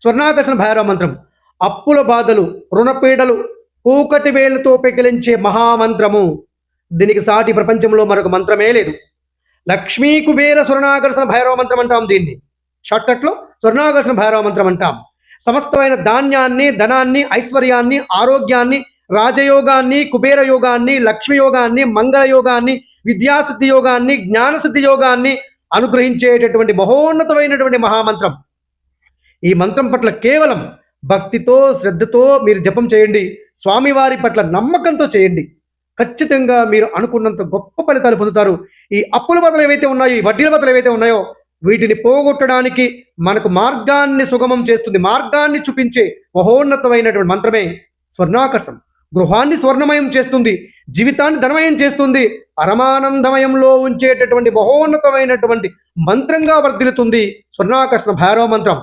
స్వర్ణాకర్షణ భైరవ మంత్రం అప్పుల బాధలు, రుణపీడలు పూకటి వేళ్లతో పెకిలించే మహామంత్రము. దీనికి సాటి ప్రపంచంలో మరొక మంత్రమే లేదు. లక్ష్మీ కుబేర స్వర్ణాకర్షణ భైరవ మంత్రం అంటాం దీన్ని. షార్ట్కట్లో స్వర్ణాకర్షణ భైరవ మంత్రం అంటాం. సమస్తమైన ధాన్యాన్ని, ధనాన్ని, ఐశ్వర్యాన్ని, ఆరోగ్యాన్ని, రాజయోగాన్ని, కుబేర యోగాన్ని, లక్ష్మీ యోగాన్ని, మంగళ యోగాన్ని, విద్యాసిద్ధి యోగాన్ని, జ్ఞానసిద్ధి యోగాన్ని అనుగ్రహించేటటువంటి మహోన్నతమైనటువంటి మహామంత్రం. ఈ మంత్రం పట్ల కేవలం భక్తితో, శ్రద్ధతో మీరు జపం చేయండి. స్వామివారి పట్ల నమ్మకంతో చేయండి. ఖచ్చితంగా మీరు అనుకున్నంత గొప్ప ఫలితాలు పొందుతారు. ఈ అప్పుల బాధలు ఏవైతే ఉన్నాయో, ఈ వడ్డీల బాధలు ఏవైతే ఉన్నాయో, వీటిని పోగొట్టడానికి మనకు మార్గాన్ని సుగమం చేస్తుంది, మార్గాన్ని చూపించే మహోన్నతమైనటువంటి మంత్రమే స్వర్ణాకర్షం. గృహాన్ని స్వర్ణమయం చేస్తుంది, జీవితాన్ని ధనమయం చేస్తుంది, పరమానందమయంలో ఉంచేటటువంటి మహోన్నతమైనటువంటి మంత్రంగా వర్ధిల్లుతుంది స్వర్ణాకర్షణ భైరవ మంత్రం.